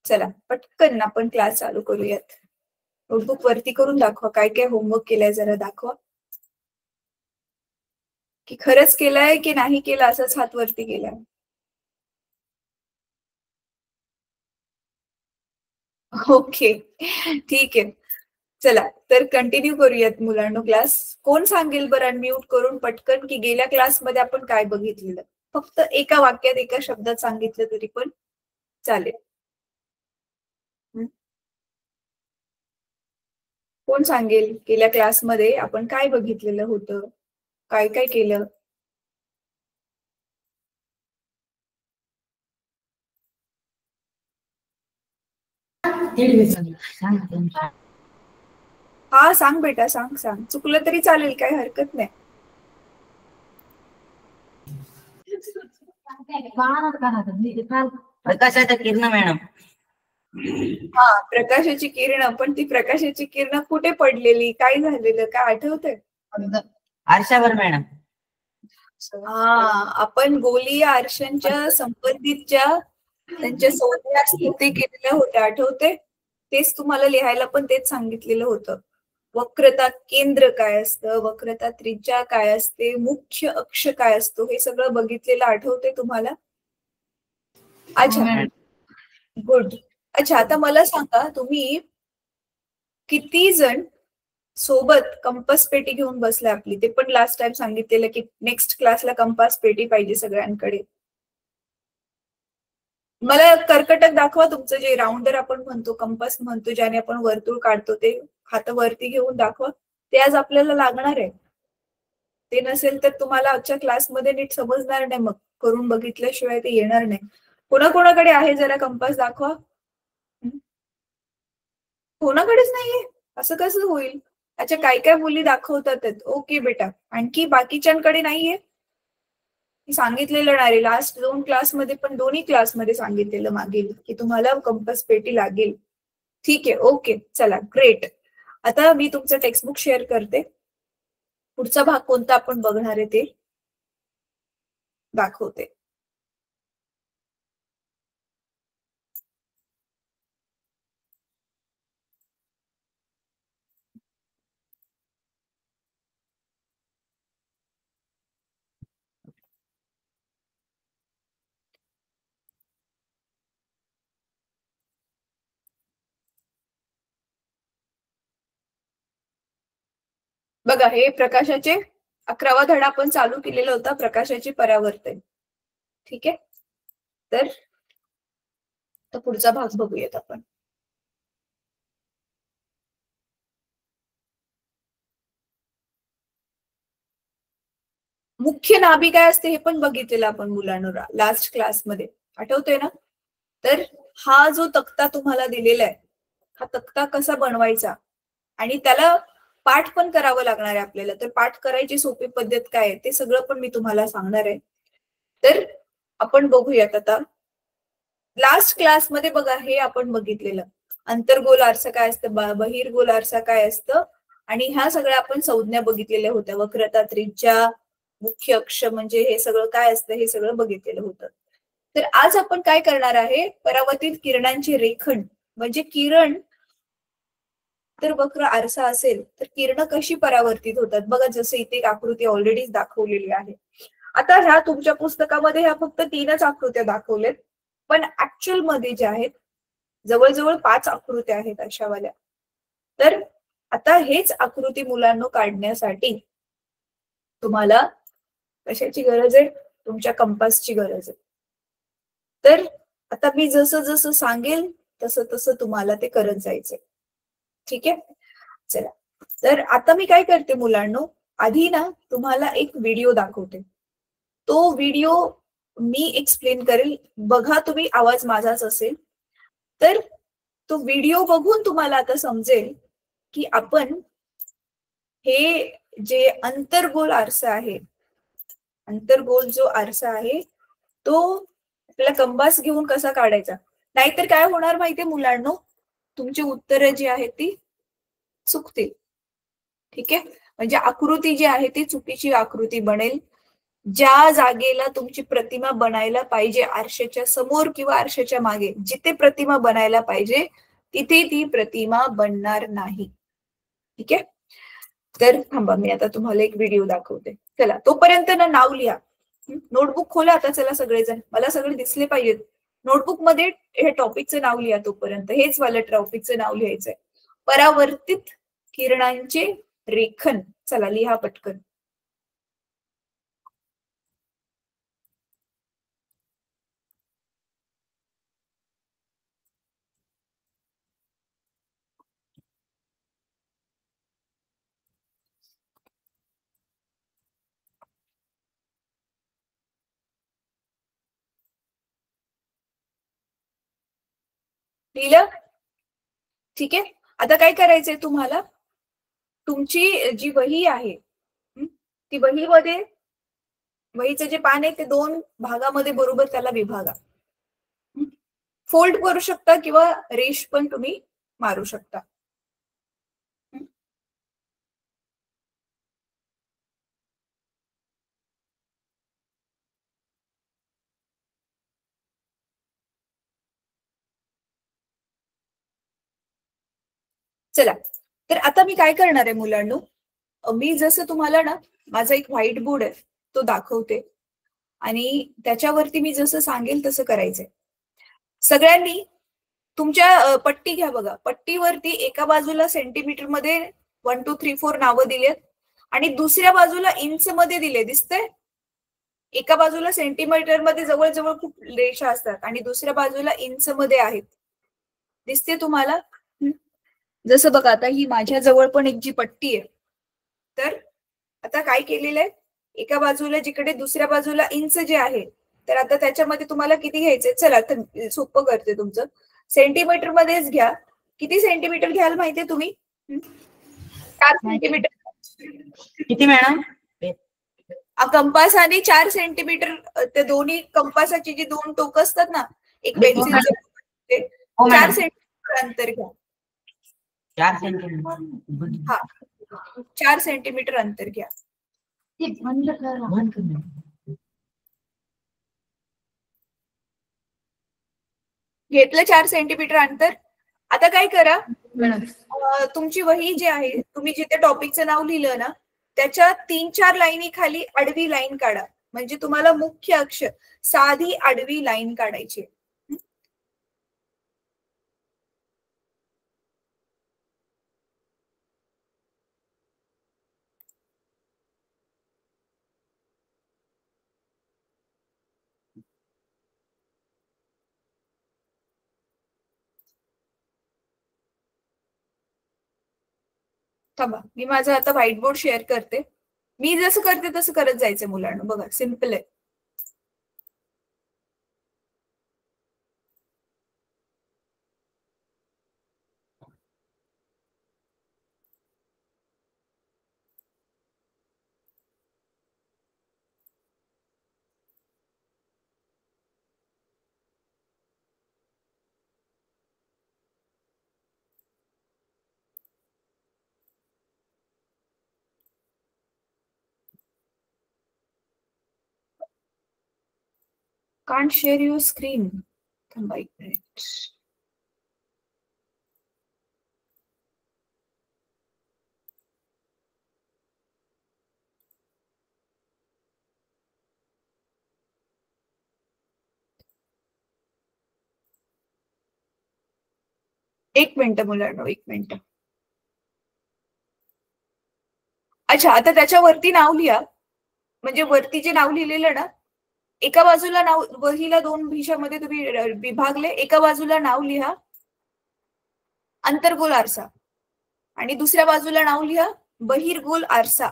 चला पटकन आपण क्लास चालू करूयात. नोटबुक वरती करून दाखवा, काय काय होमवर्क केलाय जरा दाखवा. की खरंच केलाय की नाही केला असंच हात वरती केलाय. ओके ठीक आहे. चला तर कंटिन्यू करूयात मुलांनो क्लास. कोण सांगेल बरं अनम्यूट करून पटकन की गेल्या क्लासमध्ये आपण काय बघितलेलं? फक्त एका वाक्यात एका शब्दात सांगितलं तरी पण चालेल. कोण सांगेल गेल्या क्लासमध्ये आपण काय बघितलेलं होतं, काय काय केलं? हा सांग बेटा, सांग सांग. चुकलं तरी चालेल, काही हरकत नाही. प्रकाशाच्या किरण मॅडम. हा प्रकाशाची किरण. पण ती प्रकाशाची किरण कुठे पडलेली, काय झालेलं, काय आठवतंय? आरशावर मॅडम. हा आपण गोलीय आरशांच्या संबंधितच्या त्यांच्या संज्ञा स्थिती केलेल्या होत्या, आठवते? तेच तुम्हाला लिहायला पण तेच सांगितलेलं होतं. वक्रता केंद्र काय असतं, वक्रता त्रिज्या काय असते, मुख्य अक्ष काय असतो, हे सगळं बघितलेलं आठवते तुम्हाला? अच्छा गुड. अच्छा आता मला सांगा, तुम्ही किती जण सोबत कंपास पेटी घेऊन बसलाय आपली? ते पण लास्ट टाइम सांगितलेलं की नेक्स्ट क्लासला कंपास पेटी पाहिजे सगळ्यांकडे. मला कर्कटक दाखवा तुमचं, जे राऊंडर आपण म्हणतो, कंपास म्हणतो, ज्याने आपण वर्तुळ काढतो, ते हात वरती घेऊन दाखवा. ते आज आपल्याला लागणार आहे. ते नसेल तर तुम्हाला आजच्या क्लासमध्ये नीट समजणार नाही, मग करून बघितल्याशिवाय ते येणार नाही. कोणाकोणाकडे आहे जरा कंपास दाखवा. कोणाकडेच नाहीये? असं कसं होईल? अच्छा काय काय मुली दाखवतात. ओके बेटा. आणखी बाकीच्यांकडे नाहीये? सांगितलेलं नाही लास्ट 2 क्लासमध्ये पण, दोन्ही क्लासमध्ये सांगितलेलं मागील की तुम्हाला कंपास पेटी लागेल. ठीक आहे, ओके चला ग्रेट. आता मी तुमचं टेक्स्टबुक शेअर करते. पुढचा भाग कोणता आपण बघणार आहे ते दाखवते. बघा हे प्रकाशाचे 11वा धडा आपण चालू केलेला होता, प्रकाशाचे परावर्तन. ठीक आहे, तर पुढचा भाग बघूयात आपण. मुख्य नाभी काय असते हे पण बघितलेलं आपण मुलांना लास्ट क्लासमध्ये, आठवतोय ना? तर हा जो तक्ता तुम्हाला दिलेला आहे, हा तक्ता कसा बनवायचा आणि त्याला पाठ पण करावं लागणार आहे आपल्याला. तर पाठ करायची सोपी पद्धत काय आहे ते सगळं पण मी तुम्हाला सांगणार आहे. तर आपण बघूयात आता. लास्ट क्लासमध्ये बघा हे आपण बघितलेलं अंतर्गोल आरसा काय असतं, बहिर्गोल आरसा काय असतं, आणि ह्या सगळ्या आपण संज्ञा बघितलेल्या होत्या. वक्रता त्रिज्या, मुख्य अक्ष म्हणजे हे सगळं काय असतं हे सगळं बघितलेलं होतं. तर आज आपण काय करणार आहे, परावर्तित किरणांची रेखण. म्हणजे किरण तर वक्र आरसा असेल तर किरण कशी परावर्तित होतात बघा. जसं इथे एक आकृती ऑलरेडी दाखवलेली आहे. आता ह्या तुमच्या पुस्तकामध्ये ह्या फक्त 3च आकृत्या दाखवल्यात, पण ऍक्च्युअल मध्ये ज्या आहेत जवळजवळ 5 आकृत्या आहेत अशावाल्या. तर आता हेच आकृती मुलांना काढण्यासाठी तुम्हाला कशाची गरज आहे, तुमच्या कंपासची गरज आहे. तर आता मी जसं जसं सांगेल तसं तसं तुम्हाला ते करत जायचंय. ठीक आहे, चला. तर आता मी काय करते मुलांनो, आधी ना तुम्हाला एक व्हिडिओ दाखवते. तो व्हिडिओ मी एक्सप्लेन करेल, बघा तुम्ही, आवाज माझाच असेल. तर तो व्हिडिओ बघून तुम्हाला आता समजेल की आपण हे जे अंतर्गोल आरसा आहे, अंतर्गोल जो आरसा आहे तो आपल्याला कंपास घेऊन कसा काढायचा. नाहीतर काय होणार माहितीये मुलांनो, तुमची उत्तरं जी आहेत ती चुकतील. ठीक आहे, म्हणजे आकृती जी आहे ती चुकीची आकृती बनेल. ज्या जागेला तुमची प्रतिमा बनायला पाहिजे, आरशाच्या समोर किंवा आरशाच्या मागे जिथे प्रतिमा बनायला पाहिजे तिथे ती प्रतिमा बनणार नाही. ठीक आहे. तर थांबा, मी आता तुम्हाला एक व्हिडिओ दाखवते. चला तोपर्यंत ना नाव लिहा. नोटबुक खोला आता. चला सगळेजण, मला सगळे दिसले पाहिजेत. नोटबुक मध्ये हे टॉपिकचं नाव लिहा. तोपर्यंत हेच वाला टॉपिकचं नाव लिहायचंय. परावर्तित किरणांचे रेखन. चला लिहा पटकन. लिहिलं? ठीक आहे. आता काय करायचंय तुम्हाला, तुमची जी वही आहे ती वहीमध्ये, वहीचं जे पान आहे ते 2 भागामध्ये बरोबर त्याला विभागा. फोल्ड करू शकता किंवा रेष पण तुम्ही मारू शकता. चला, तर आता मी काय करणार आहे मुलांनो, मी जसं तुम्हाला ना माझा एक व्हाईट बोर्ड आहे तो दाखवते आणि त्याच्यावरती मी जसं सांगेल तसं करायचंय. सगळ्यांनी तुमच्या पट्टी घ्या बघा. पट्टीवरती एका बाजूला सेंटीमीटर मध्ये 1 2 3 4 नावं दिलेत आणि दुसऱ्या बाजूला इंच मध्ये दिले. दिसतंय? एका बाजूला सेंटीमीटर मध्ये जवळजवळ खूप रेषा असतात आणि दुसऱ्या बाजूला इंच मध्ये आहेत. दिसते तुम्हाला? जसं बघा, आता ही माझ्या जवळ पण एक जी पट्टी आहे, तर आता काय केलेलं आहे, एका बाजूला जिकडे दुसऱ्या बाजूला इंच जे आहे, तर आता त्याच्यामध्ये तुम्हाला किती घ्यायचंय? चला तर सोपं करते तुमचं. सेंटीमीटर मध्येच घ्या. किती सेंटीमीटर घ्याल माहितीये तुम्ही? 4 सेंटीमीटर. किती मॅडम? कंपासाने 4 सेंटीमीटर, ते दोन्ही कंपासाची जी 2 टोक असतात ना, एक पेन्सिलचे, हो 4 मॅडम. सेंटीमीटर अंतर घ्या. 4 सेंटीमीटर. हा, 4 सेंटीमीटर अंतर घ्या. घेतलं 4 सेंटीमीटर अंतर. आता काय करा, तुमची वही जी आहे, तुम्ही जिथे टॉपिकचं नाव लिहिलं ना, त्याच्या 3-4 लाईनी खाली आडवी लाईन काढा. म्हणजे तुम्हाला मुख्य अक्षर, साधी आडवी लाईन काढायची. थांबा, मी माझं आता व्हाईट बोर्ड शेअर करते. मी जसं करते तसं करत जायचं मुलांना. बघा, सिम्पल आहे. Can't share your screen. थांबा एक मिनिट. एक मिनिट मुलांना, एक मिनिट. अच्छा, आता त्याच्यावरती नाव लिहा. म्हणजे वरती जे नाव लिहिलेलं ना, एका बाजूला नाव, वहीला 2 भिशामध्ये तुम्ही विभागले. एका बाजूला नाव लिहा अंतर्गोल आरसा आणि दुसऱ्या बाजूला नाव लिहा बहिर्गोल आरसा.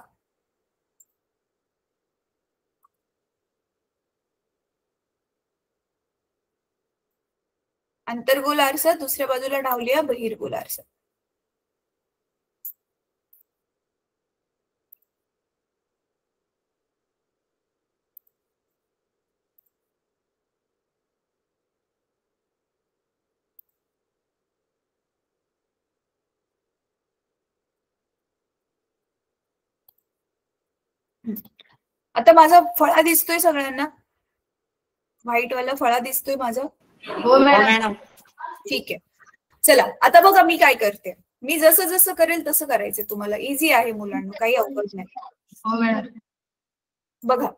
अंतर्गोल आरसा, दुसऱ्या बाजूला नाव लिहा बहिर्गोल आरसा. आता माझा फळा दिसतोय सगळ्यांना? व्हाईट वाला फळा दिसतोय माझा? हो मॅडम. ठीक आहे. चला आता बघा मी काय करते. मी जसं जसं करेल तसं करायचं तुम्हाला. इझी आहे मुलांना, काही अवघड नाही. हो मॅडम. बघा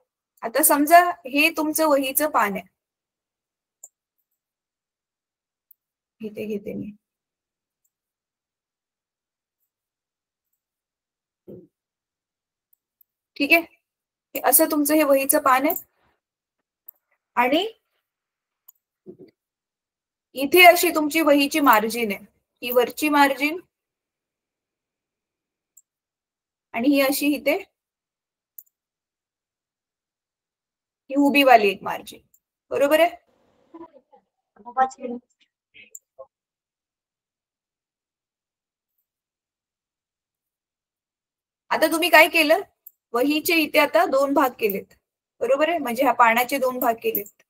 आता समजा हे तुमचं वहीचं पान आहे. घेते मी. ठीक आहे. असं तुमचं हे वहीचं पान आहे आणि इथे अशी तुमची वहीची मार्जिन आहे. ही वरची मार्जिन आणि ही अशी इथे ही उभी वाली एक मार्जिन. बरोबर आहे? आता तुम्ही काय केलं? वहीचे इथे आता 2 भाग केलेत. बरोबर आहे? म्हणजे ह्या पानाचे 2 भाग केलेत.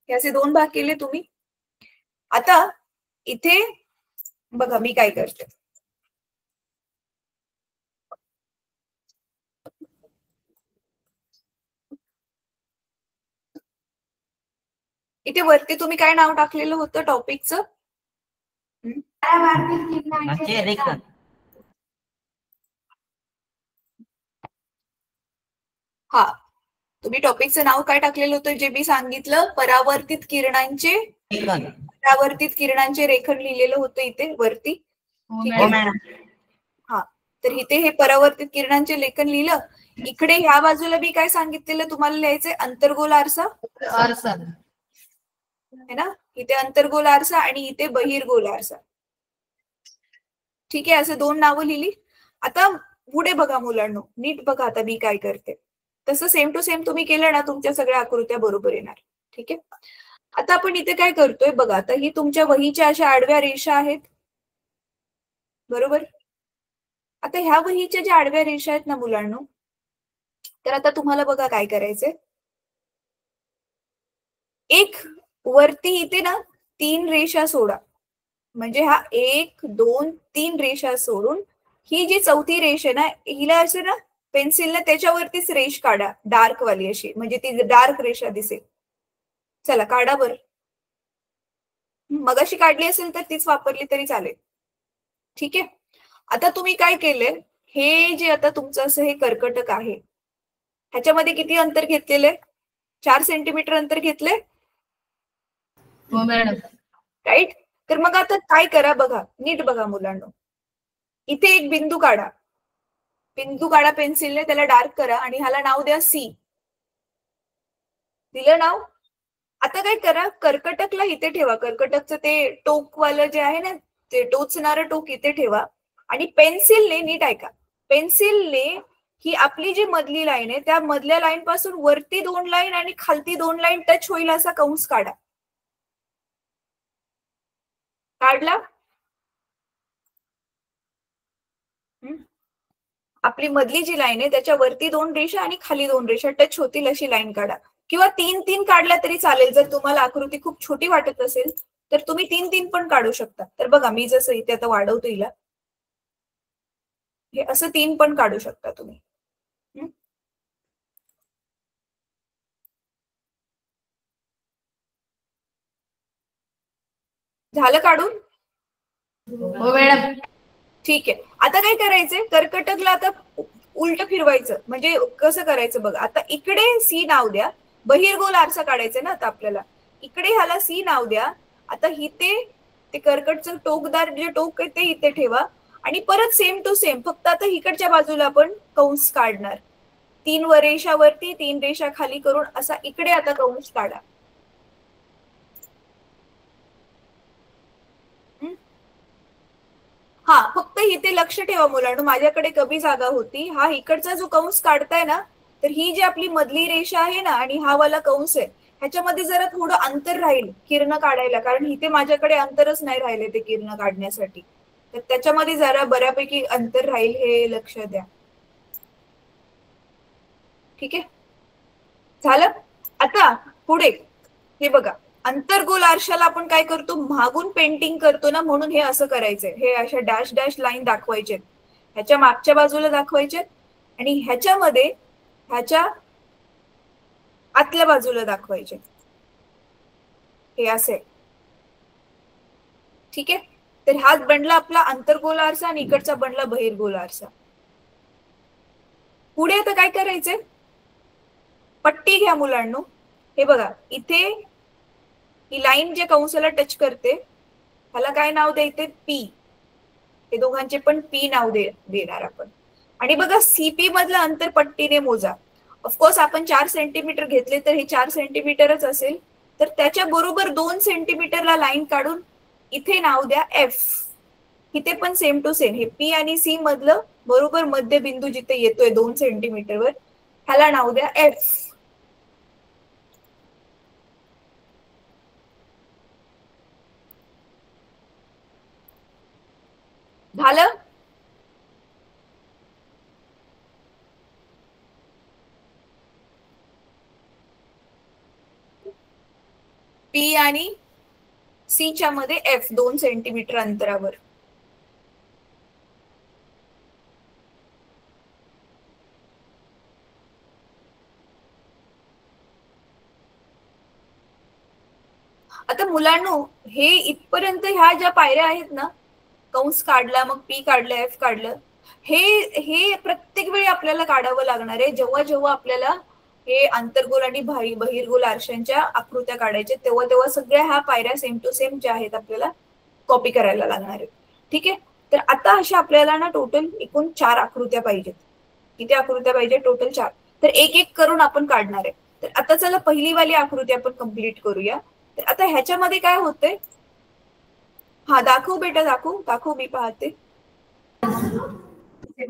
हे असे 2 भाग केले तुम्ही. आता इथे बघा मी काय करते. इथे वरती तुम्ही काय नाव टाकलेलं होतं टॉपिकचं? हा, तुम्ही टॉपिकचं नाव काय टाकलेलं होतं जे मी सांगितलं? परावर्तित किरणांचे रेखन लिहिलेलं होतं इथे वरती. ठीक आहे. हा, तर इथे हे परावर्तित किरणांचे लेखन लिहिलं. इकडे ह्या बाजूला मी काय सांगितलेलं तुम्हाला लिहायचंय? अंतर्गोल आरसा है ना. इथे अंतर्गोल आरसा आणि इथे बहिर्गोल आरसा. ठीक आहे. असं 2 नावं लिहिली. आता पुढे बघा मुलांनो, नीट बघा आता मी काय करते. तसं सेम टू सेम तुम्ही केलं ना, तुमच्या सगळ्या आकृत्या बरोबर येणार. ठीक आहे. आता आपण इथे काय करतोय बघा. आता ही तुमच्या वहीच्या अशा आडव्या रेषा आहेत. बरोबर. आता ह्या वहीच्या ज्या आडव्या रेषा आहेत ना मुलांनो, तर आता तुम्हाला बघा काय करायचंय. एक वरती इथे ना 3 रेषा सोडा. म्हणजे हा 1 2 3 रेषा सोडून ही जी चौथी रेष आहे ना, हिला असे ना पेन्सिलने त्याच्यावरतीच रेष काढा. डार्क वाली अशी, म्हणजे ती डार्क रेषा दिसेल. चला काढा बरं. मगाशी काढली असेल तर तीच वापरली तरी चालेल. ठीक आहे. आता तुम्ही काय केलंय, हे जे आता तुमचं असं हे कर्कटक आहे, ह्याच्यामध्ये किती अंतर घेतलेले? 4 सेंटीमीटर अंतर घेतले. हो मॅडम. राईट. तर मग आता काय करा बघा, नीट बघा मुलांनो. इथे एक बिंदू काढा. बिंदू काढा पेन्सिलने, त्याला डार्क करा आणि ह्याला नाव द्या सी. दिलं नाव. आता काय करा, कर्कटकला इथे ठेवा. कर्कटकचं ते टोकवालं जे आहे ना, ते टोचणारं टोक इथे ठेवा आणि पेन्सिलने, नीट ऐका, पेन्सिलने ही आपली जी मधली लाईन आहे त्या मधल्या लाईन पासून वरती 2 लाईन आणि खालती 2 लाईन टच होईल असा कंस काढा. काढला? आपली मधली जी लाईन आहे त्याच्या वरती 2 रेषा आणि खाली 2 रेषा टच होतील अशी लाईन काढा. किंवा 3-3 काढल्या तरी चालेल. जर तुम्हाला आकृती खूप छोटी वाटत असेल तर तुम्ही 3-3 पण काढू शकता. तर बघा मी जसं इथे आता वाढवतो हिला, हे असं 3 पण काढू शकता तुम्ही. झालं काढून? हो मॅडम. ठीक आहे. आता काय करायचंय, कर्कटकला आता उलट फिरवायचं. म्हणजे कसं करायचं बघा. आता इकडे सी नाव द्या. बहिर्गोल आरसा काढायचा ना आता आपल्याला. इकडे ह्याला सी नाव द्या. आता इथे ते कर्कटचं टोकदार जे टोक आहे ते इथे ठेवा आणि परत सेम टू सेम, फक्त आता इकडच्या बाजूला आपण कंस काढणार. 3 रेषावरती 3 रेषा खाली करून असा इकडे आता कंस काढा. हा, फक्त इथे लक्ष ठेवा मुलांनो, माझ्याकडे कमी जागा होती. हा इकडचा जो कंस काढताय ना, तर ही जी आपली मधली रेषा आहे ना आणि हा वाला कंस आहे, ह्याच्यामध्ये जरा थोडं अंतर राहील किरण काढायला, कारण इथे माझ्याकडे अंतरच नाही राहिले ते किरण काढण्यासाठी. तर त्याच्यामध्ये जरा बऱ्यापैकी अंतर राहील, हे लक्ष द्या. ठीक आहे. झालं. आता पुढे हे बघा, अंतर्गोल आरशाला आपण काय करतो, मागून पेंटिंग करतो ना, म्हणून हे असं करायचंय. हे अशा डॅश डॅश लाईन दाखवायचे, ह्याच्या मागच्या बाजूला दाखवायचे आणि ह्याच्यामध्ये ह्याच्या आतल्या बाजूला दाखवायचे, हे असे. ठीक आहे, तर हात बनला आपला अंतर्गोल आरसा आणि इकडचा बनला बहिर्गोल आरसा. पुढे आता काय करायचंय, पट्टी घ्या मुलांनो. हे बघा इथे ही लाईन जे कंसाला टच करते ह्याला काय नाव द्यायचे, पी. हे दोघांचे पण पी नाव देणार आपण. आणि बघा सीपी मधलं अंतर पट्टीने मोजा. ऑफकोर्स आपण 4 सेंटीमीटर घेतले तर हे 4 सेंटीमीटरच असेल, तर त्याच्या बरोबर 2 सेंटीमीटरला लाईन काढून इथे नाव द्या एफ. इथे पण सेम टू सेम, हे पी आणि सी मधलं बरोबर मध्यबिंदू जिथे येतोय 2 सेंटीमीटरवर ह्याला नाव द्या एफ. झालं? पी आणि सी च्या मध्ये एफ 2 सेंटीमीटर अंतरावर. आता मुलांनो हे इथपर्यंत ह्या ज्या पायऱ्या आहेत ना, कंस काढला, मग पी काढलं, एफ काढलं, हे प्रत्येक वेळी आपल्याला काढावं लागणार आहे. जेव्हा जेव्हा आपल्याला हे अंतर्गोल आणि बहिर्गोल आरशांच्या आकृत्या काढायच्या तेव्हा तेव्हा सगळ्या ह्या पायऱ्या सेम टू सेम ज्या आहेत आपल्याला कॉपी करायला लागणार आहेत. ठीक आहे, तर आता अशा आपल्याला ना टोटल एकूण 4 आकृत्या पाहिजेत. किती आकृत्या पाहिजे? टोटल 4. तर एक एक करून आपण काढणार आहे. तर आता चला पहिली वाली आकृती आपण कंप्लीट करूया. तर आता ह्याच्यामध्ये काय होतंय, हा दाखव बेटा, दाखव मी पाहते. ओके,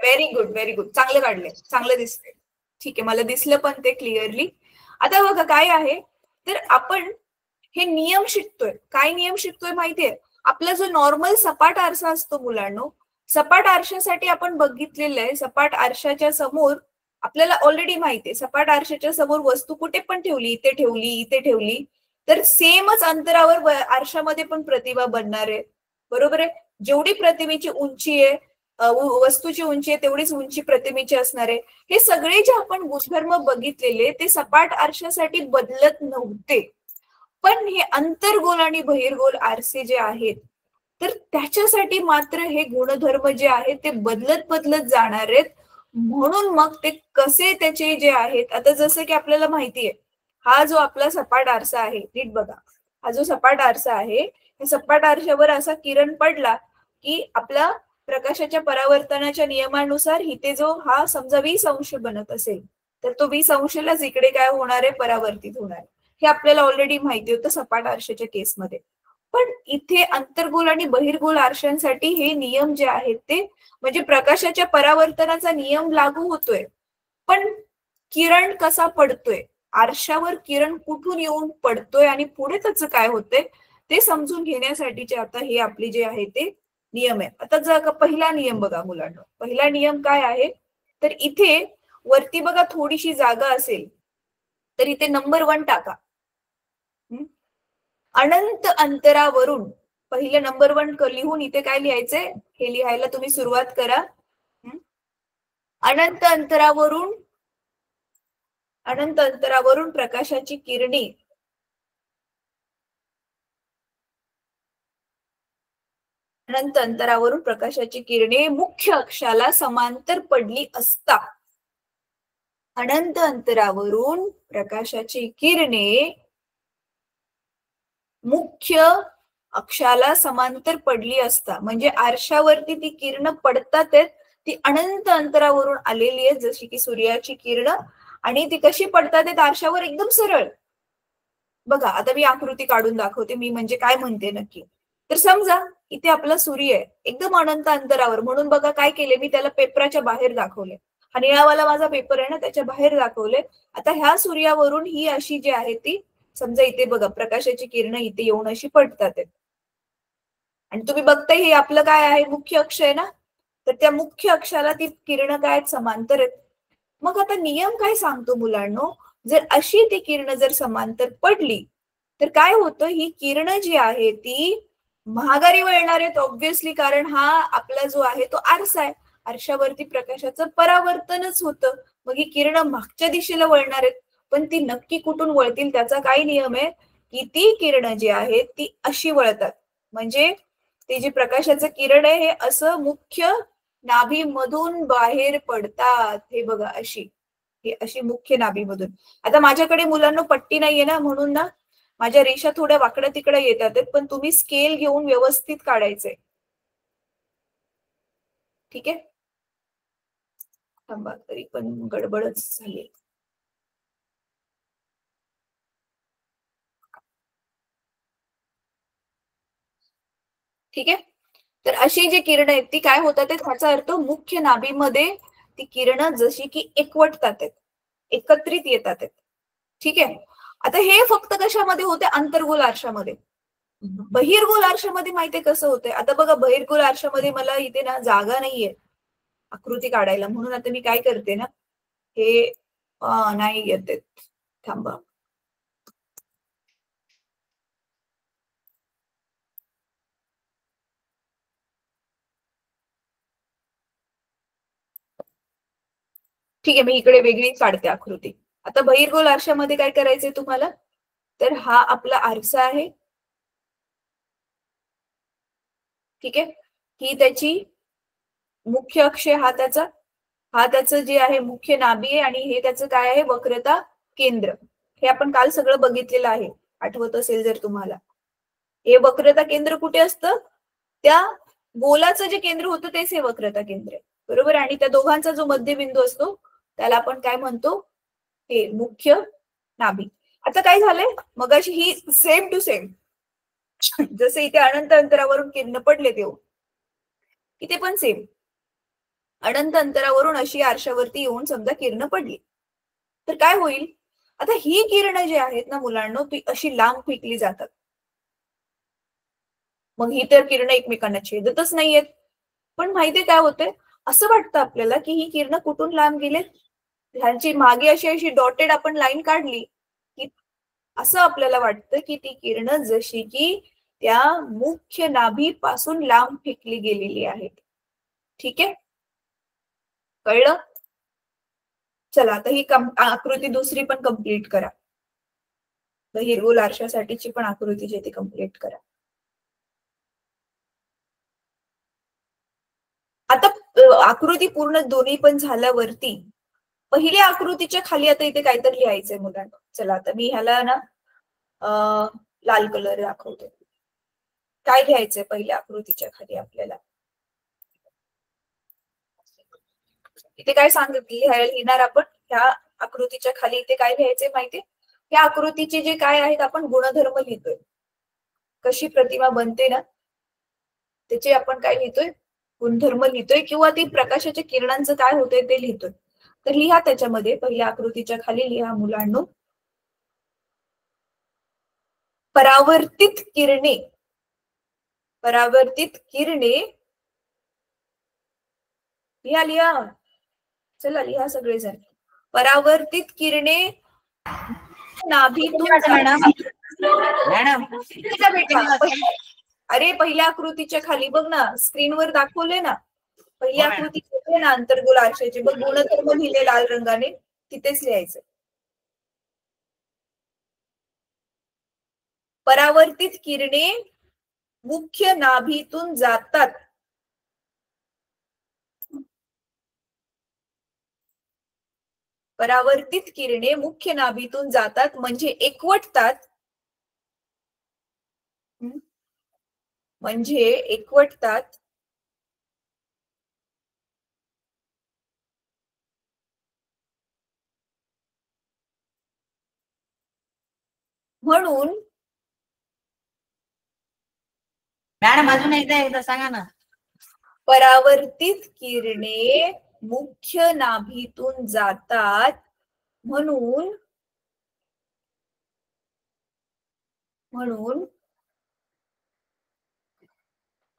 व्हेरी गुड, चांगलं काढलंय, चांगलं दिसतंय. ठीक आहे, मला दिसलं पण ते क्लिअरली. आता बघा काय आहे, तर आपण हे नियम शिकतोय. काय नियम शिकतोय माहितीये? आपला जो नॉर्मल सपाट आरसा असतो मुलांनो, सपाट आरशासाठी आपण बघितलेलं आहे, सपाट आरशाच्या समोर आपल्याला ऑलरेडी माहितीये, सपाट आरशाच्या समोर वस्तू कुठे पण ठेवली, इथे ठेवली, इथे ठेवली, तर सेमच अंतरावर आरशामध्ये पण प्रतिमा बनणार आहे. बरोबर आहे? जेवढी प्रतिमेची उंची आहे, वस्तूची उंची आहे, तेवढीच उंची प्रतिमेची असणार आहे. हे सगळे जे आपण गुणधर्म बघितलेले ते सपाट आरशासाठी बदलत नव्हते. पण हे अंतर्गोल आणि बहिर्गोल आरसे जे आहेत तर त्याच्यासाठी मात्र हे गुणधर्म जे आहेत ते बदलत जाणार आहेत. म्हणून मग ते कसे त्याचे जे आहेत, आता जसं की आपल्याला माहितीये हा जो आपला सपाट आरसा आहे, नीट बघा, हा जो सपाट आरसा आहे, या सपाट आरशावर असा किरण पडला की आपला प्रकाशाच्या परावर्तनाच्या नियमानुसार इथे जो हा समजा 20 अंश बनत असेल तर तो 20 अंशालाच इकडे काय होणार आहे, परावर्तित होणार आहे. हे आपल्याला ऑलरेडी माहिती होतं सपाट आरशाच्या केसमध्ये. पण इथे अंतर्गोल आणि बहिर्गोल आरशांसाठी हे नियम जे आहेत ते म्हणजे प्रकाशाच्या परावर्तनाचा नियम लागू होतोय, पण किरण कसा पडतोय, आरशावर किरण कुठून येऊन पडतोय आणि पुढे त्याचं काय होतंय ते समजून घेण्यासाठीचे आता हे आपले जे आहे ते नियम आहे. आता जर पहिला नियम बघा मुलांना, पहिला नियम काय आहे, तर इथे वरती बघा थोडीशी जागा असेल तर इथे नंबर 1 टाका. अनंत अंतरावरून पहिलं नंबर 1 लिहून इथे काय लिहायचंय हे लिहायला तुम्ही सुरुवात करा. अनंत अंतरावरून प्रकाशाची किरणे अनंत अंतरावरून प्रकाशाची किरणे मुख्य अक्षाला समांतर पडली असता. अनंत अंतरावरून प्रकाशाची किरणे मुख्य अक्षाला समांतर पडली असता, म्हणजे आरशावरती ती किरण पडतात ती अनंत अंतरावरून आलेली आहे, जशी की सूर्याची किरण, आणि ती कशी पडतात आरशावर, एकदम सरळ. बघा आता मी आकृती काढून दाखवते मी म्हणजे काय म्हणते नक्की. तर समजा इथे आपला सूर्य आहे एकदम अनंत अंतरावर, म्हणून बघा काय केले मी, त्याला पेपराच्या बाहेर दाखवले. हा निळावाला माझा पेपर आहे ना, त्याच्या बाहेर दाखवले. आता ह्या सूर्यावरून ही अशी जी आहे ती समजा इथे बघा प्रकाशाची किरणं इथे येऊन अशी पडतात आणि तुम्ही बघताय हे आपलं काय आहे, मुख्य अक्ष आहे ना, तर त्या मुख्य अक्षाला ती किरणं काय समांतर आहेत. मग आता नियम काय सांगतो मुलांनो, जर अशी ती किरण जर समांतर पडली तर काय होतं, ही किरण जी आहे ती महागारी वळणार आहेत ऑब्व्हियसली, कारण हा आपला जो आहे तो आरसा आहे. आरशावरती प्रकाशाचं परावर्तनच होतं. मग ही किरण मागच्या दिशेला वळणार आहेत, पण ती नक्की कुठून वळतील त्याचा काय नियम आहे की ती किरण जी आहेत ती अशी वळतात. म्हणजे ते जे प्रकाशाचं किरण आहे हे असं मुख्य नाभीमधून बाहेर पडतात. हे बघा अशी, हे अशी मुख्य नाभीमधून. आता माझ्याकडे मुलांना पट्टी नाहीये ना, म्हणून ना माझ्या रेषा थोड्या वाकड्या तिकडे येतात, पण तुम्ही स्केल घेऊन व्यवस्थित काढायचंय. ठीक आहे, थांबा तरी पण गडबडच झाली. ठीक आहे, तर अशी जी किरण आहेत ती काय होतात, त्याचा अर्थ मुख्य नाभीमध्ये ती किरण जशी की एकवटतात आहेत, एकत्रित येतात आहेत. ठीक आहे, आता हे फक्त कशामध्ये होते, अंतर्गोल आरशामध्ये. बहिर्गोल आरशामध्ये माहितीये कसं होतंय. आता बघा बहिर्गोल आरशामध्ये मला इथे ना जागा नाहीये आकृती काढायला, म्हणून आता मी काय करते ना, हे नाही येते, थांबा. ठीक आहे, मी इकडे वेगळी काढते आकृती. आता बहिर्गोल आरशामध्ये काय करायचंय तुम्हाला, तर हा आपला आरसा आहे. ठीक आहे, ही त्याची मुख्य अक्ष हा त्याचं जे आहे मुख्य नाभी आहे, आणि हे त्याचं काय आहे, वक्रता केंद्र. हे आपण काल सगळं बघितलेलं आहे, आठवत असेल जर तुम्हाला. हे वक्रता केंद्र कुठे असतं, त्या गोलाचं जे केंद्र होतं तेच हे वक्रता केंद्र आहे, बरोबर. आणि त्या दोघांचा जो मध्यबिंदू असतो त्याला आपण काय म्हणतो, हे मुख्य नाभी. आता काय झालंय, मगाशी ही सेम टू सेम जसे इथे अनंत अंतरावरून किरण पडले तेव्हा, इथे पण सेम अनंत अंतरावरून अशी आरशावरती येऊन समजा किरण पडली, तर काय होईल. आता ही किरण जी आहेत ना मुलांना, ती अशी लांब फेकली जातात. मग ही तर किरण एकमेकांना छेदतच नाहीयेत, पण माहितीये काय होतंय, असं वाटतं आपल्याला की ही किरण कुठून लांब गेले, ह्यांची मागे अशी अशी डॉटेड आपण लाईन काढली की असं आपल्याला वाटतं की ती किरण जशी की त्या मुख्य नाभीपासून लांब फेकली गेलेली आहेत. ठीक आहे, कळलं. चला आता ही आकृती दुसरी पण कंप्लीट करा, बहिर्गोल आरशासाठीची पण आकृती जी ती कंप्लीट करा. आता आकृती पूर्ण दोन्ही पण झाल्यावरती पहिल्या आकृतीच्या खाली आता इथे काहीतरी लिहायचंय मुलांना. चला आता मी ह्याला ना लाल कलर दाखवते. काय लिहायचंय पहिल्या आकृतीच्या खाली आपल्याला, इथे काय लिहिणार आपण ह्या आकृतीच्या खाली, इथे काय लिहायचंय माहितीये, या आकृतीचे जे काय आहेत आपण गुणधर्म लिहितोय, कशी प्रतिमा बनते ना त्याचे आपण काय लिहितोय, गुणधर्म लिहितोय, किंवा ती प्रकाशाच्या किरणांचं काय होतंय ते लिहितोय. तर लिहा त्याच्यामध्ये पहिल्या आकृतीच्या खाली लिहा मुलांनो, परावर्तित किरणे. परावर्तित किरणे लिहा लिहा, चला लिहा सगळेजण. परावर्तित किरणे नाभीतून मॅडम बेटा, अरे पहिल्या आकृतीच्या खाली बघ ना, स्क्रीनवर दाखवले ना, पहिली आकृती ना अंतर्गोल आरशाची, बघ गुणधर्म लिहिले लाल रंगाने, तिथेच लिहायचं. परावर्तित किरणे मुख्य नाभीतून जातात. परावर्तित किरणे मुख्य नाभीतून जातात म्हणजे एकवटतात, म्हणजे एकवटतात म्हणून. मॅडम अजून एकदा सांगा ना. परावर्तित किरणे मुख्य नाभीतून जातात म्हणून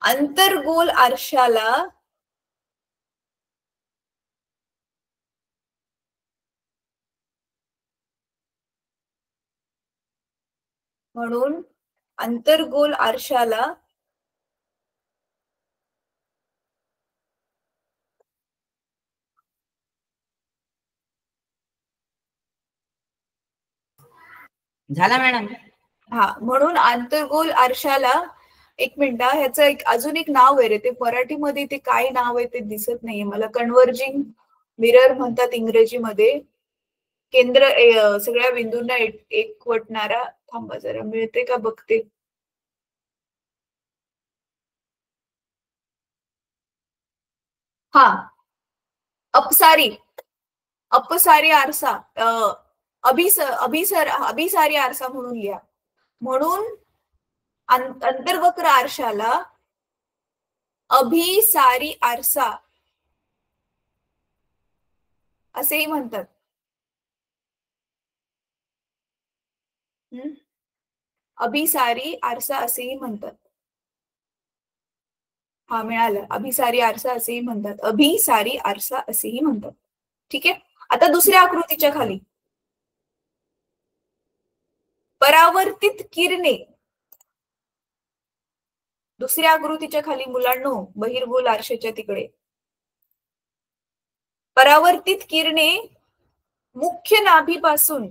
अंतर्गोल आरशाला झाला मॅडम. हा, म्हणून आंतरगोल आरशाला, एक मिनिट, ह्याचं एक अजून एक नाव आहे रे, ते मराठीमध्ये ते काय नाव आहे ते दिसत नाहीये मला. कन्व्हर्जिंग मिरर म्हणतात इंग्रजीमध्ये. केंद्र सगळ्या बिंदूंना एकवटणारा. थांबा जरा, मिळते का बघते. हा, अपसारी आरसा, अभिसारी आरसा म्हणून लिहा. म्हणून अंतर्वक्र आरशाला अभिसारी आरसा असेही म्हणतात. अभिसारी आरसा असेही म्हणतात. हा, मिळालं. अभिसारी आरसा असेही म्हणतात, अभिसारी आरसा असेही म्हणतात. ठीक आहे. आता दुसऱ्या आकृतीच्या खाली परावर्तित किरणे. दुसऱ्या आकृतीच्या खाली मुलांनो, बहिर्गोल आरशाच्या तिकडे परावर्तित किरणे मुख्य नाभीपासून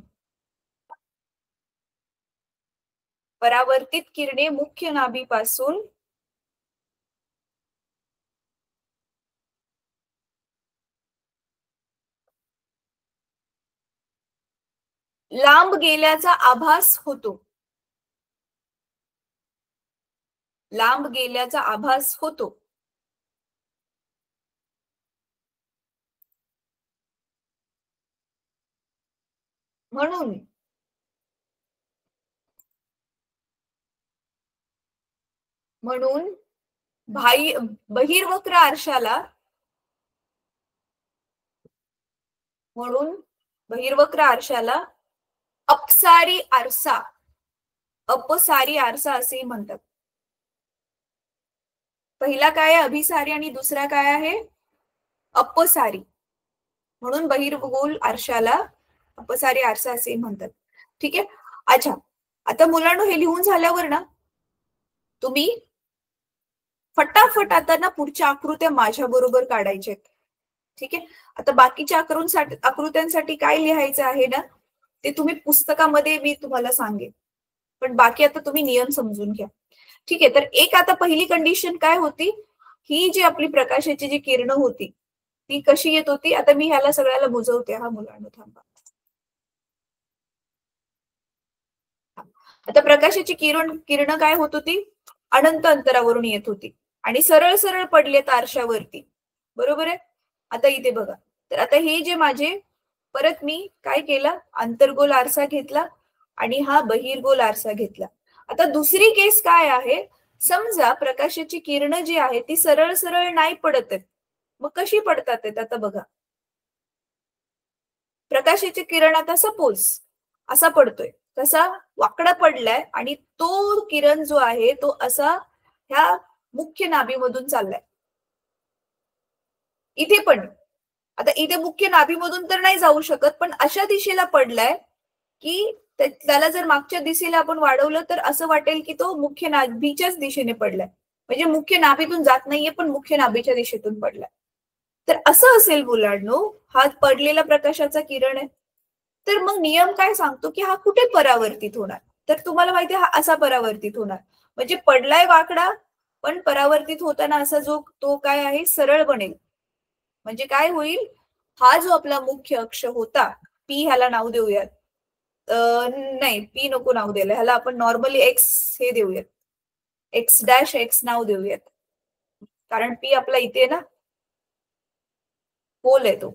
लांब गेल्याचा आभास होतो. म्हणून बहिर्वक्र आरशाला अपसारी आरसा असेही म्हणतात. पहिला काय आहे, अभिसारी, आणि दुसरा काय आहे, अपसारी. म्हणून बहिर्गोल आरशाला अपसारी आरसा असेही म्हणतात. ठीक आहे. अच्छा, आता मुलांनो हे लिहून झाल्यावर ना तुम्ही फटाफट आता ना पुढच्या आकृत्या माझ्या बरोबर काढायच्या. ठीक आहे. आता बाकीच्या आकृत्यांसाठी काय लिहायचं आहे ना ते तुम्ही पुस्तकामध्ये मी तुम्हाला सांगेन, पण बाकी आता तुम्ही नियम समजून घ्या. ठीक आहे. तर एक आता पहिली कंडिशन काय होती, ही जी आपली प्रकाशाची जी किरण होती ती कशी येत होती. आता मी ह्याला सगळ्याला बुजवते. हा मुलांना थांबा. आता प्रकाशाची किरण काय होत होती, अनंत अंतरावरून येत होती आणि सरळ सरळ पडलेत आरशावरती. बरोबर आहे. आता इथे बघा, तर आता हे जे माझे, परत मी काय केलं, आंतरगोल आरसा घेतला आणि हा बहिर्गोल आरसा घेतला. आता दुसरी केस काय आहे, समजा प्रकाशाची किरण जी आहे ती सरळ सरळ नाही पडत आहेत, मग कशी पडतात आहेत. आता बघा, प्रकाशाची किरण आता सपोज असा पडतोय, कसा, वाकडा पडलाय, आणि तो किरण जो आहे तो असा ह्या मुख्य नाभीमधून चाललाय. इथे पण आता इथे मुख्य नाभीमधून तर नाही जाऊ शकत, पण अशा दिशेला पडलाय की त्याला जर मागच्या दिशेला आपण वाढवलं तर असं वाटेल की तो मुख्य नाभीच्याच दिशेने पडलाय. म्हणजे मुख्य नाभीतून जात नाहीये, पण मुख्य नाभीच्या दिशेतून पडलाय. तर असं असेल मुलांनो, हा पडलेला प्रकाशाचा किरण आहे. तर मग नियम काय सांगतो की हा कुठे परावर्तित होणार, तर तुम्हाला माहितीये हा असा परावर्तित होणार. म्हणजे पडलाय वाकडा, पण परावर्तित होताना असा जो तो काय आहे, सरळ बनेल. म्हणजे काय होईल, हा जो आपला मुख्य अक्ष होता, पी ह्याला नाव देऊयात. नाही, पी नको नाव द्यायला, ह्याला आपण नॉर्मली एक्स हे देऊयात, एक्स डॅश एक्स नाव देऊयात, कारण पी आपला इथे ना पोल आहे तो.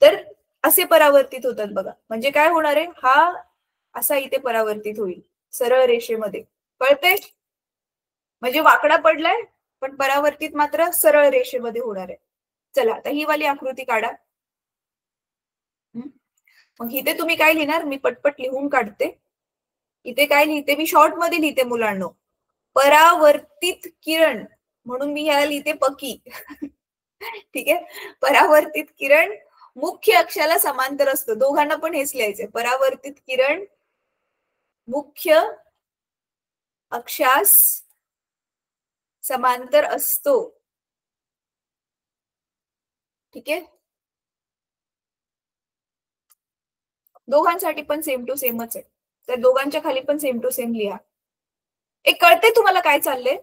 तर असे परावर्तित होतात बघा. म्हणजे काय होणार आहे, हा असा इथे परावर्तित होईल सरळ रेषेमध्ये. कळते, म्हणजे वाकडा पडलाय पण परावर्तित मात्र सरळ रेषेमध्ये होणार आहे. चला आता ही वाली आकृती काढा. मग इथे तुम्ही काय लिहिणार, मी पटपट लिहून काढते. इथे काय लिहिते, मी शॉर्ट मध्ये लिहिते मुलांनो, परावर्तित किरण, म्हणून मी ह्याला लिहिते पकी. ठीक आहे. परावर्तित किरण मुख्य अक्षाला समांतर असतो. दोघांना पण हेच लिहायचंय, परावर्तित किरण मुख्य अक्षास समांतर असतो. ठीक आहे. दोघांसाठी पण सेम टू सेमच आहे. तर दोघांच्या खाली पण सेम टू सेम लिहा. एक कळते तुम्हाला काय चाललंय?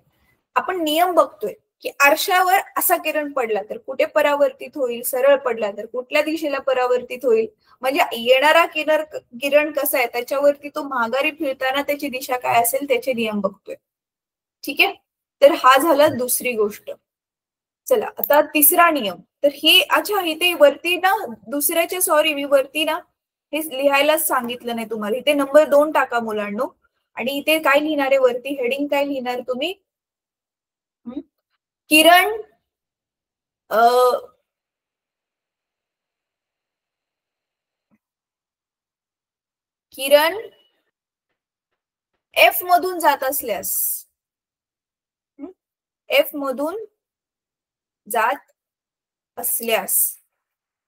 आपण नियम बघतोय की आरशावर असा किरण पडला तर कुठे परावर्तित होईल, सरळ पडला तर कुठल्या दिशेला परावर्तित होईल, म्हणजे येणारा किरण कसा आहे त्याच्यावरती तो माघारी फिरताना त्याची दिशा काय असेल त्याचे नियम बघतोय. ठीक आहे, तर हा झाला दुसरी गोष्ट. चला आता तिसरा नियम. तर ही अच्छा इथे वरती ना दुसऱ्याचे सॉरी मी वरती ना हे लिहायलाच सांगितलं नाही तुम्हाला. इथे नंबर 2 टाका मुलांनो. आणि इथे काय लिहिणार आहे वरती हेडिंग काय लिहिणार तुम्ही? किरण किरण एफ मधून जात असल्यास, एफ मधून जात असल्यास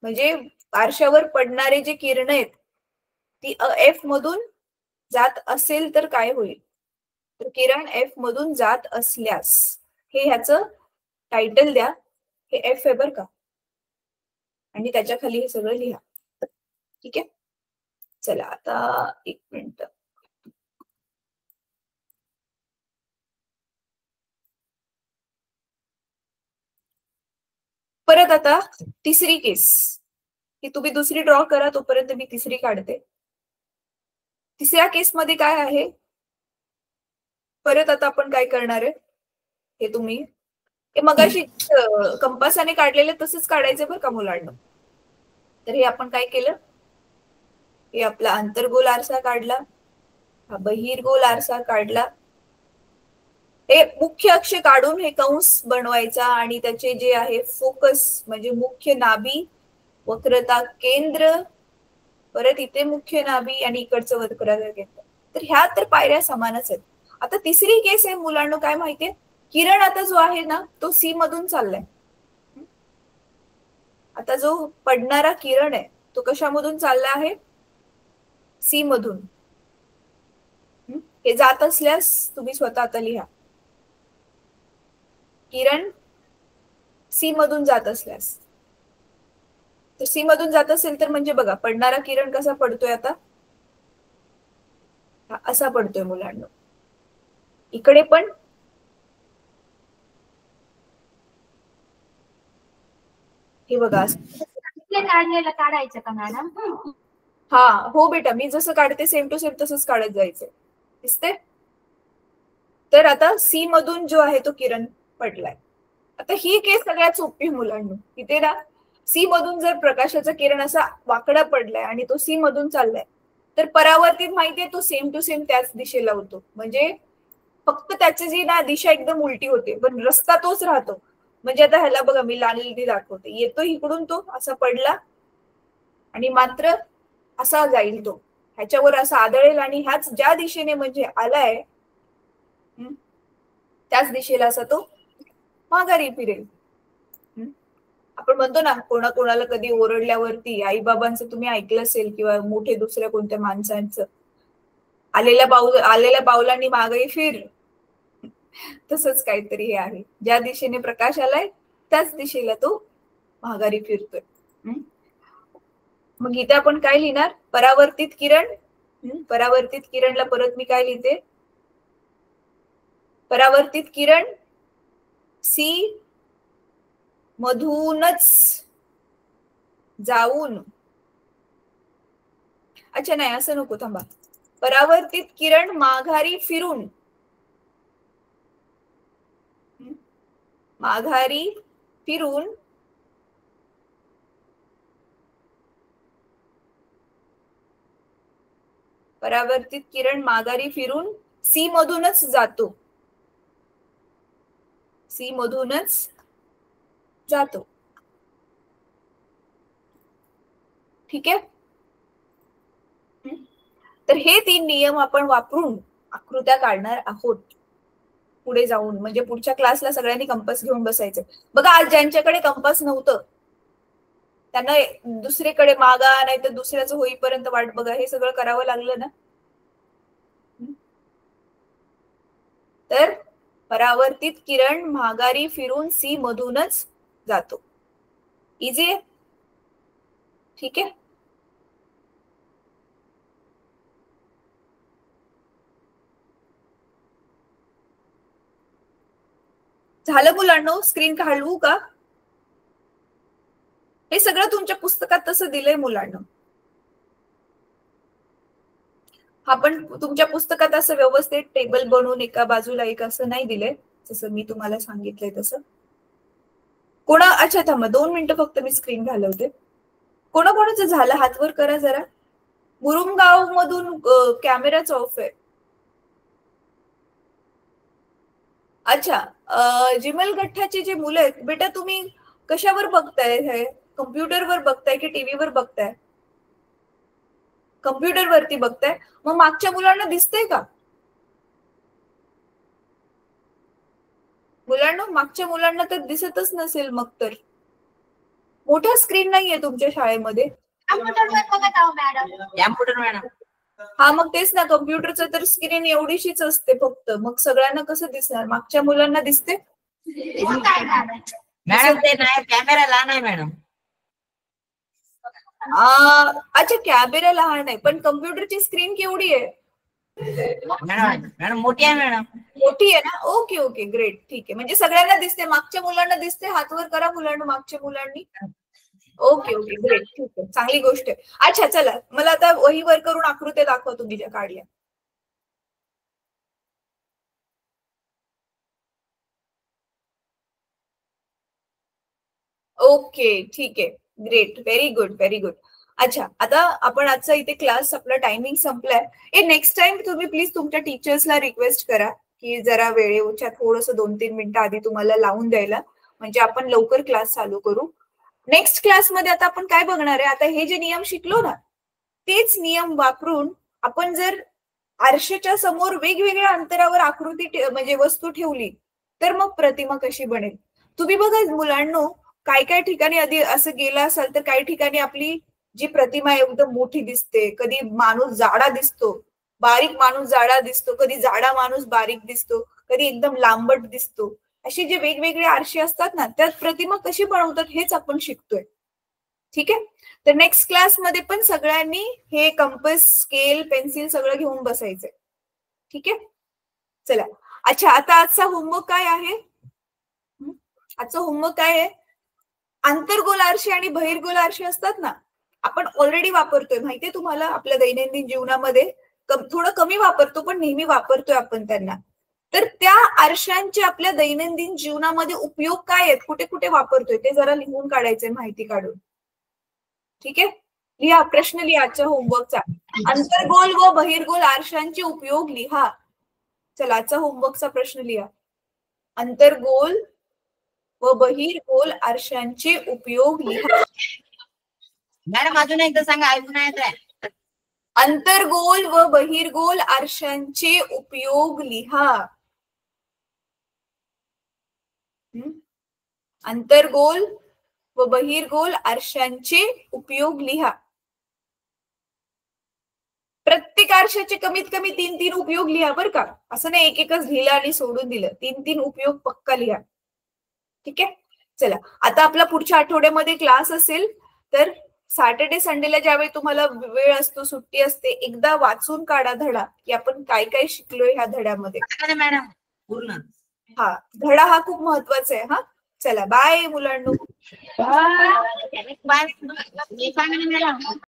म्हणजे आरशावर पडणारे जे किरण आहेत ती एफ मधून जात असेल तर काय होईल? तर किरण एफ मधून जात असल्यास हे ह्याचं टायटल द्या. हे एफ आहे बर का, आणि त्याच्या खाली हे सगळं लिहा. ठीक आहे, चला आता एक मिनिट. परत आता तिसरी केस, की तुम्ही दुसरी ड्रॉ करा तोपर्यंत मी तिसरी काढते. तिसऱ्या केसमध्ये काय आहे? परत आता आपण काय करणार आहे हे तुम्ही हे मगाशी कंपासाने काढलेले तसंच काढायचं बरं का मुलांना. तर हे आपण काय केलं, हे आपला अंतर्गोल आरसा काढला, हा बहिर्गोल आरसा काढला. हे मुख्य अक्ष काढून हे कंस बनवायचा आणि त्याचे जे आहे फोकस म्हणजे मुख्य नाभी, वक्रता केंद्र, परत इथे मुख्य नाभी आणि इकडचं वक्रता केंद्र. तर ह्या तर पायऱ्या समानच आहेत. आता तिसरी केस आहे मुलांना काय माहितीये, किरण आता जो आहे ना तो सी मधून चाललाय. आता जो पडणारा किरण आहे तो कशामधून चालला आहे? सी मधून. हे जात असल्यास तुम्ही स्वतः आता लिहा. किरण सी मधून जात असल्यास, तर सी मधून जात असेल तर म्हणजे बघा पडणारा किरण कसा पडतोय आता, असा पडतोय मुलांना. इकडे पण हे बघा काढलेलं काढायचं का मॅडम? हा हो बेटा, मी जसं काढते सेम टू सेम तसंच काढत जायचंय. दिसते? तर आता सी मधून जो आहे तो किरण पडलाय. आता ही केस सगळ्यात सोपी मुलांना. इथे ना सी मधून जर प्रकाशाचा किरण असा वाकडा पडलाय आणि तो सी मधून चाललाय तर परावर्तित माहितीये तो सेम टू सेम त्याच दिशेला होतो. म्हणजे फक्त त्याची जी ना दिशा एकदम उलटी होते पण रस्ता तोच राहतो. म्हणजे आता ह्याला बघा मी लाल दाखवते, येतो इकडून तो असा पडला आणि मात्र असा जाईल तो ह्याच्यावर असा आदळेल आणि ह्याच ज्या दिशेने म्हणजे आलाय त्याच दिशेला असा तो माघारी फिरेल. आपण म्हणतो ना कोणाकोणाला कधी ओरडल्यावरती आई बाबांचं तुम्ही ऐकलं असेल किंवा मोठे दुसऱ्या कोणत्या माणसांचं, आलेल्या पावलांनी मागे फिर. तसंच काहीतरी हे आहे, ज्या दिशेने प्रकाश आलाय त्याच दिशेला तो माघारी फिरतोय. मग इथे आपण काय लिहिणार? परावर्तित किरण. परावर्तित किरणला परत मी काय लिहिते? परावर्तित किरण सी मधूनच जाऊन, अच्छा नाही असं नको, थांबा. परावर्तित किरण माघारी फिरून, माघारी फिरून परावर्तित किरण माघारी फिरून सी मधूनच जातो. सी मधूनच जातो. ठीक आहे. तर हे 3 नियम आपण वापरून आकृत्या काढणार आहोत पुढे जाऊन. म्हणजे पुढच्या क्लासला सगळ्यांनी कंपास घेऊन बसायचं. बघा आज ज्यांच्याकडे कंपास नव्हतं त्यांना दुसरीकडे मागा नाही तर दुसऱ्याचं होईपर्यंत वाट बघा हे सगळं करावं लागलं ना. तर परावर्तित किरण माघारी फिरून सी मधूनच जातो. इझी आहे. ठीक आहे. झालं मुलांनो? स्क्रीन हलवू का? हे सगळं तुमच्या पुस्तकात तसं दिलंय मुलांना. आपण तुमच्या पुस्तकात असं व्यवस्थित टेबल बनवून एका बाजूला एक असं नाही दिलंय, जसं मी तुम्हाला सांगितलंय तसं. अच्छा थांबा 2 मिनिटं फक्त मी स्क्रीन घालवते. कोणाकोणाचं झालं हातवर करा जरा. मुरुमगाव मधून कॅमेराच ऑफ आहे. अच्छा, जिमल गठ्ठाची जी मुलं आहेत बेटा, तुम्ही कशावर बघताय? हे कम्प्युटरवर बघताय की टीव्हीवर बघताय? कम्प्युटर वरती बघताय. मग मागच्या मुलांना दिसतंय का? मुलांना मागच्या मुलांना तर दिसतच नसेल मग तर. मोठा स्क्रीन नाहीये तुमच्या शाळेमध्ये? Computer madam. हा मग तेच ना, कम्प्युटरचं तर स्क्रीन एवढीशीच असते फक्त. मग सगळ्यांना कसं दिसणार? मागच्या मुलांना दिसते? मॅडम ते नाही, कॅमेरा लहान आहे मॅडम. अच्छा, कॅमेरा लहान आहे पण कम्प्युटरची स्क्रीन केवढी आहे? मॅडम मोठी आहे मॅडम. मोठी आहे ना? ओके ओके ग्रेट, ठीक आहे. म्हणजे सगळ्यांना दिसते. मागच्या मुलांना दिसते? हातवर करा मुलांना मागच्या मुलांनी. ओके ओके ग्रेट, ठीक आहे, चांगली गोष्ट आहे. अच्छा चला, मला आता वहीवर करून आकृत्या दाखवा तुम्ही ज्या काढल्या. ओके ठीक आहे, great, very good very good. अच्छा, आता आपण आजचा इथे क्लास आपला टायमिंग संपलाय. नेक्स्ट टाइम तुम्ही प्लीज तुमच्या टीचर्सला रिक्वेस्ट करा की जरा वेळेच्या थोडंसं 2-3 मिनिटं आधी तुम्हाला लावून द्यायला, म्हणजे आपण लवकर क्लास चालू करू. नेक्स्ट क्लासमध्ये आता आपण काय बघणार आहे? आता हे जे नियम शिकलो ना, तेच नियम वापरून आपण जर आरशाच्या समोर वेगवेगळ्या अंतरावर आकृती म्हणजे वस्तू ठेवली तर मग प्रतिमा कशी बनेल. तुम्ही बघा मुलांनो, काय काय ठिकाणी आधी असं गेलं असाल तर काही ठिकाणी आपली जी प्रतिमा एकदम मोठी दिसते, कधी माणूस जाडा दिसतो, बारीक माणूस जाडा दिसतो, कधी जाडा माणूस बारीक दिसतो, कधी एकदम लांबट दिसतो. असे जे वेगवेगळे आरसे असतात ना, त्यात प्रतिमा कशी बनवतात हेच आपण शिकतोय. ठीक आहे, तर नेक्स्ट क्लासमध्ये पण सगळ्यांनी हे कंपस, स्केल, पेन्सिल सगळं घेऊन बसायचंय. ठीक आहे, चला. अच्छा, आता आजचा होमवर्क काय आहे? आजचा होमवर्क काय आहे? आंतरगोल आरसे आणि बहिर्गोल आरसे असतात ना, आपण ऑलरेडी वापरतोय, माहितीये तुम्हाला. आपल्या दैनंदिन जीवनामध्ये थोडं कमी वापरतो पण नेहमी वापरतोय आपण त्यांना. तर त्या आरशांचे आपल्या दैनंदिन जीवनामध्ये उपयोग काय आहेत, कुठे कुठे वापरतोय ते जरा लिहून काढायचंय माहिती काढून. ठीक आहे, लिहा, प्रश्न लिहा आजच्या होमवर्कचा. अंतर्गोल व बहिर्गोल आरशांचे उपयोग लिहा. चला, आजचा होमवर्कचा प्रश्न लिहा. अंतर्गोल व बहिर्गोल आरशांचे उपयोग लिहा. मॅडम अजून एकदा सांगा, ऐकून येत. अंतर्गोल व बहिर्गोल आरशांचे उपयोग लिहा. अंतर्गोल व बहिर्गोल आरशांचे उपयोग लिहा. प्रत्येक आरशाचे कमीत कमी 3-3 उपयोग लिहा बरं का. असं नाही एक एकच लिहिलं आणि सोडून दिलं. 3-3 उपयोग पक्का लिहा. ठीक आहे, चला. आता आपला पुढच्या आठवड्यामध्ये क्लास असेल तर सॅटर्डे संडेला ज्यावेळी तुम्हाला वेळ असतो, सुट्टी असते, एकदा वाचून काढा धडा की आपण काय काय शिकलोय ह्या धड्यामध्ये. मॅडम पूर्ण हा धडा हा खूप महत्वाचा आहे. हा चला, बाय मुलांनो. बाय.